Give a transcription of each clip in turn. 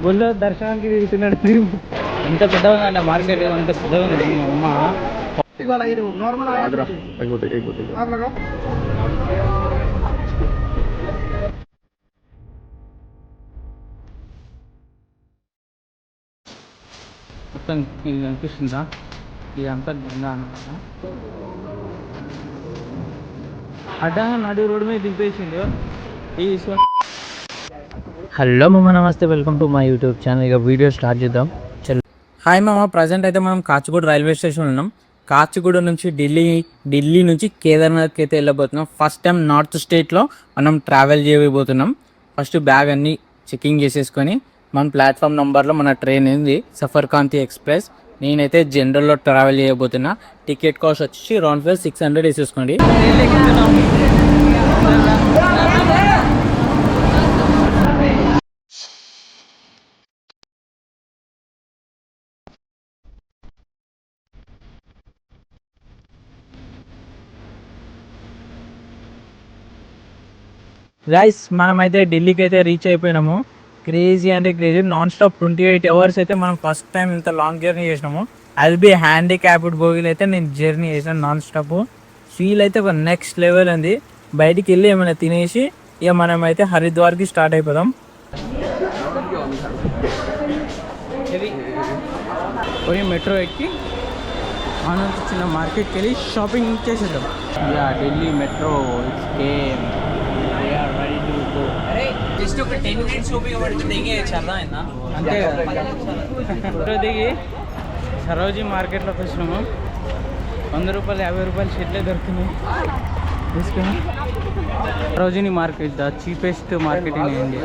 గుళ్ళో దర్శనానికి తిరుగుతున్నాడు. ఎంత పెద్దగా ఉందండి మార్కెట్, ఎంత పెద్దగా ఉంది మా అమ్మ. మొత్తం ఇది కనిపిస్తుందా, ఇదంతా గంగా అన్నమాట. అడ్డా నడి రోడ్డు మీద దింపేసిండు ఈ. హలో మామ, నమస్తే, welcome to my YouTube channel. ఇక వీడియో స్టార్ట్ చేద్దాం. హాయ్ మామ, ప్రజెంట్ అయితే మనం కాచిగూడ రైల్వే స్టేషన్ ఉన్నాం. కాచిగూడ నుంచి ఢిల్లీ నుంచి కేదార్నాథ్కి అయితే వెళ్ళబోతున్నాం. ఫస్ట్ టైం నార్త్ స్టేట్లో మనం ట్రావెల్ చేయబోతున్నాం. ఫస్ట్ బ్యాగ్ అన్నీ చెకింగ్ చేసేసుకొని మన ప్లాట్ఫామ్ నెంబర్లో మన ట్రైన్ ఉంది, సఫర్ కాంతి ఎక్స్ప్రెస్. నేనైతే జనరల్లో ట్రావెల్ చేయబోతున్నా. టికెట్ కాస్ట్ వచ్చి రౌండ్ ఫేర్ 600 వేసేసుకోండి. గైస్, మనమైతే ఢిల్లీకి అయితే రీచ్ అయిపోయినాము. క్రేజీ అంటే క్రేజీ, నాన్ స్టాప్ 28 hours అయితే మనం ఫస్ట్ టైం ఇంత లాంగ్ జర్నీ చేసినాము. అది బి హ్యాండిక్యాప్డ్ బోగీలు అయితే నేను జర్నీ చేసాను నాన్ స్టాప్. ఫీల్ అయితే ఒక నెక్స్ట్ లెవెల్ ఉంది. బయటికి వెళ్ళి ఏమైనా తినేసి ఇక మనమైతే హరిద్వార్కి స్టార్ట్ అయిపోదాం. పోయి మెట్రో ఎక్కి మనం చిన్న మార్కెట్కి వెళ్ళి షాపింగ్ చేసేద్దాం. Yeah, Delhi metro it's came. Just ఒక 10 minutes దిగి చర్దా అంతే కదా. దిగి సరోజీ మార్కెట్లోకి వచ్చినాము. 100 రూపాయలు 50 రూపాయలు షర్ట్లే దొరుకుతున్నాయి, తీసుకుని. Sarojini market, the cheapest market in India.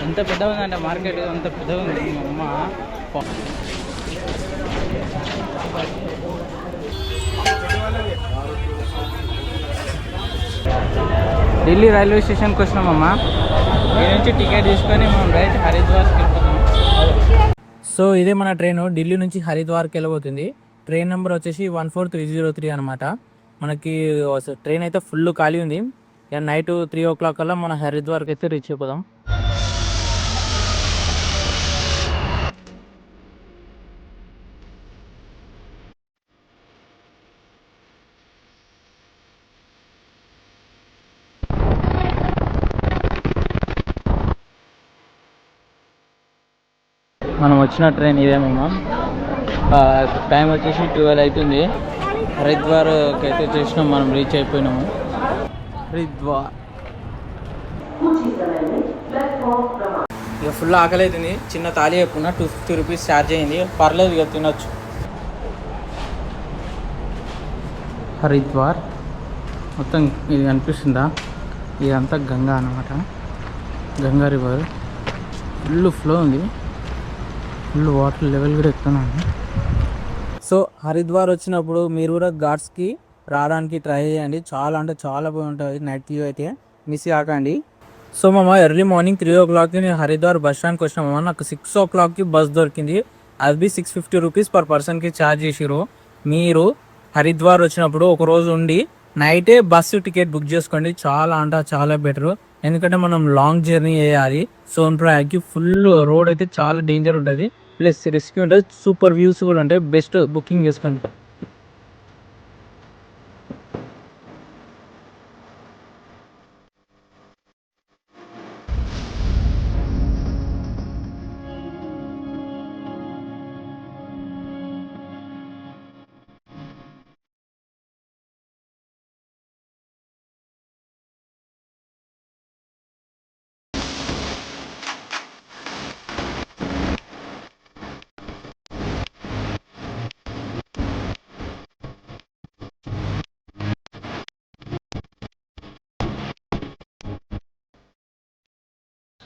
ఎంత పెద్దగా ఉందంటే మార్కెట్, అంత పెద్దగా ఉంది మా అమ్మ. ఢిల్లీ రైల్వే స్టేషన్కి వచ్చినామమ్మా. దీని నుంచి టికెట్ తీసుకొని మనం రైట్ హరిద్వార్కి వెళ్ళిపోతాం. సో ఇదే మన ట్రైన్ ఢిల్లీ నుంచి హరిద్వార్కి వెళ్ళబోతుంది. ట్రైన్ నెంబర్ వచ్చేసి 14303 అనమాట. మనకి ట్రైన్ అయితే ఫుల్ ఖాళీ ఉంది. ఇక నైట్ 3 o'clock కల్లా మన హరిద్వార్కి అయితే రీచ్ అయిపోదాం. మనం వచ్చిన ట్రైన్ ఇదేమమ్మా. టైం వచ్చేసి 12 అవుతుంది. హరిద్వార్కి అయితే చేసినాం, మనం రీచ్ అయిపోయినాము. హరిద్వార్ ఇక ఫుల్ ఆకలి అవుతుంది. చిన్న తాళి చెప్పుకున్నా, 250 రూపీస్ ఛార్జ్ అయింది. పర్లేదు, ఇక తినొచ్చు. హరిద్వార్ మొత్తం ఇది కనిపిస్తుందా, ఇదంతా గంగా అన్నమాట. గంగా రివర్ ఫుల్ ఫ్లో ఉంది, ఫుల్ వాటర్ లెవెల్ కూడా ఎక్కువ ఉంది. సో హరిద్వార్ వచ్చినప్పుడు మీరు కూడా ఘాట్స్కి రావడానికి ట్రై చేయండి. చాలా అంటే చాలా బాగుంటుంది నైట్ వ్యూ అయితే, మిస్ కాకండి. సో ఎర్లీ మార్నింగ్ 3 o'clockకి నేను హరిద్వార్ బస్ స్టాండ్కి వచ్చినామమ్మా. నాకు 6 o'clockకి బస్ దొరికింది. అది 650 రూపీస్ పర్ పర్సన్కి ఛార్జ్ చేసిరు. మీరు హరిద్వార్ వచ్చినప్పుడు ఒక రోజు ఉండి నైటే బస్సు టికెట్ బుక్ చేసుకోండి. చాలా అంటే చాలా బెటర్, ఎందుకంటే మనం లాంగ్ జర్నీ చేయాలి. సోన్ప్రయాగ్కి ఫుల్ రోడ్ అయితే చాలా డేంజర్ ఉంటుంది, ప్లస్ రిస్క్ ఉంటుంది. సూపర్ వ్యూస్ కూడా ఉంటాయి. బెస్ట్ బుకింగ్ చేసుకోండి.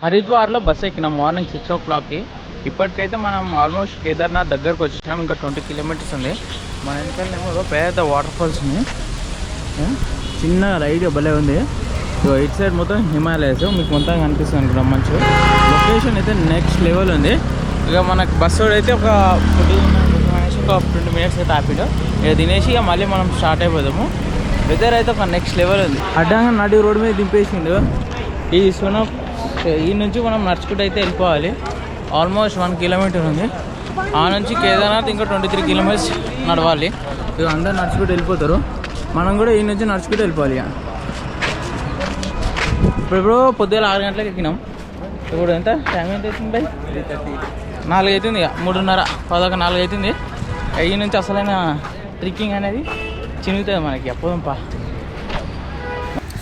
హరిద్వార్లో బస్ ఎక్కినాం మార్నింగ్ 6 o'clockకి. ఇప్పటికైతే మనం ఆల్మోస్ట్ కేదార్నాథ్ దగ్గరకు వచ్చేసాం. ఇంకా 20 kilometers ఉంది. మన వెనకాలేమో పెద్ద వాటర్ ఫాల్స్ ఉంది, చిన్న రైడ్ భలే ఉంది. సో ఇటు సైడ్ మొత్తం హిమాలయస్ మీకు మొత్తం కనిపిస్తుంది అనుకుంటాం. మంచిగా లొకేషన్ అయితే నెక్స్ట్ లెవెల్ ఉంది. ఇక మనకు బస్సు అయితే ఒక 14 minutes ఒక 20 minutes అయితే ఆపిడు. ఇక తినేసి ఇక మళ్ళీ మనం స్టార్ట్ అయిపోదాము. వెదర్ అయితే ఒక నెక్స్ట్ లెవెల్ ఉంది. అడ్డంగా నడి రోడ్డు మీద దింపేసిండు. ఈ ఈ నుంచి మనం నడుచుకుంటూ అయితే వెళ్ళిపోవాలి. ఆల్మోస్ట్ 1 kilometer ఉంది. ఆ నుంచి కేదార్నాథ్ ఇంకా 23 kilometers నడవాలి. ఇక అందరూ నడుచుకుంటూ వెళ్ళిపోతారు. మనం కూడా ఈ నుంచి నడుచుకుంటూ వెళ్ళిపోవాలి. ఇక ఇప్పుడు పొద్దున్న 6 గంటలకు ఎక్కినాం. ఇప్పుడు ఎంత టైం ఎంత అవుతుంది బై? 4 అవుతుంది. ఇక 3:30 4 అవుతుంది. ఈ నుంచి అసలైన ట్రెక్కింగ్ అనేది చినుగుతుంది మనకి. అప్పదంపా.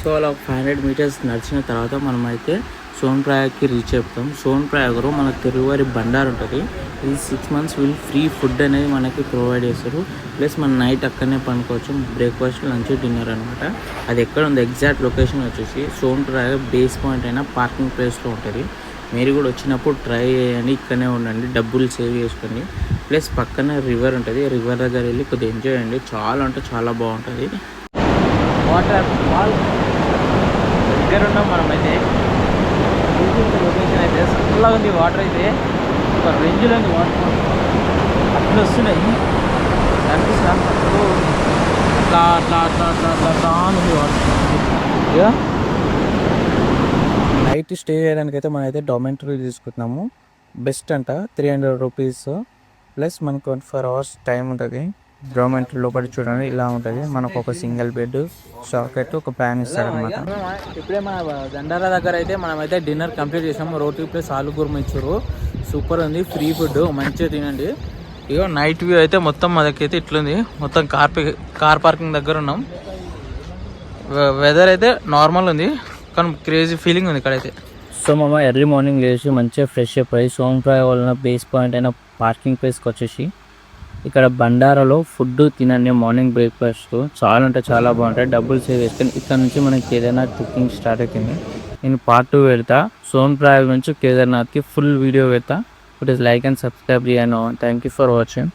సో అలా 500 meters నడిచిన తర్వాత మనమైతే సోన్ప్రయాగ్కి రీచ్ అవుతాం. సోన్ప్రయాగ్లో మన తిరువారి బండార్ ఉంటుంది. ఇది 6 months ఫ్రీ ఫుడ్ అనేది మనకి ప్రొవైడ్ చేస్తారు. ప్లస్ మన నైట్ అక్కడనే పనుకోవచ్చు. బ్రేక్ఫాస్ట్, లంచ్, డిన్నర్ అనమాట. అది ఎక్కడ ఉంది ఎగ్జాక్ట్ లొకేషన్ వచ్చేసి సోన్ప్రయాగ్ బేస్ పాయింట్ అయినా పార్కింగ్ ప్లేస్లో ఉంటుంది. మీరు కూడా వచ్చినప్పుడు ట్రై చేయండి. ఇక్కడనే ఉండండి, డబ్బులు సేవ్ చేసుకోండి. ప్లస్ పక్కన రివర్ ఉంటుంది. రివర్ దగ్గర వెళ్ళి కొద్దిగా ఎంజాయ్ చేయండి. చాలా అంటే చాలా బాగుంటుంది. వాటర్ ఫాల్ దగ్గర ఉన్నాం మనమైతే. లొకేషన్ అయితే చల్లగా ఉంది. వాటర్ అయితే ఒక రేంజ్లో ఉంది. వాటర్ అట్లా వస్తున్నాయి అనిపిస్తుంది. అప్పుడు అట్లా అట్లా అట్లా అట్లా అట్లా అట్లా ఉంది వాటర్. ఇక నైట్ స్టే చేయడానికి అయితే మనమైతే డార్మెంటరీ తీసుకుంటున్నాము. బెస్ట్ అంట. 300 rupees ప్లస్ మనకు 24 hours టైం ఉంటుంది. డార్మెంటరీ లోపల చూడండి ఇలా ఉంటుంది. మనకు ఒక సింగిల్ బెడ్, సాకెట్, ఒక ఫ్యాన్ ఇస్తారనమాట. ఇప్పుడే మన దండారా దగ్గర అయితే మనమైతే డిన్నర్ కంప్లీట్ చేసాము. రోటీ ప్లస్ ఆలు కుర్మా ఇచ్చారు. సూపర్ ఉంది. ఫ్రీ ఫుడ్, మంచిగా తినండి. ఇగో నైట్ వ్యూ అయితే మొత్తం మనకైతే ఇట్లుంది. మొత్తం కార్ పార్కింగ్ దగ్గర ఉన్నాం. వెదర్ అయితే నార్మల్ ఉంది కానీ క్రేజీ ఫీలింగ్ ఉంది ఇక్కడైతే. సో మామ ఎర్లీ మార్నింగ్ లేచి మంచిగా ఫ్రెష్ అప్ అయ్యి సోన్ప్రయాగ్ వలన బేస్ పాయింట్ అయిన పార్కింగ్ ప్లేస్కి వచ్చేసి ఇక్కడ బండారాలో ఫుడ్ తినండి. మార్నింగ్ బ్రేక్ఫాస్ట్ చాలా అంటే చాలా బాగుంటాయి. డబ్బులు సేవ్ చేసుకొని ఇక్కడ నుంచి మనకి కేదార్నాథ్ కుకింగ్ స్టార్ట్ అవుతుంది. నేను పార్ట్ 2 పెడతా. సోన్ప్రయాగ్ నుంచి కేదార్నాథ్కి ఫుల్ వీడియో పెడతా. It is like and subscribe చేయను. Thank you for watching.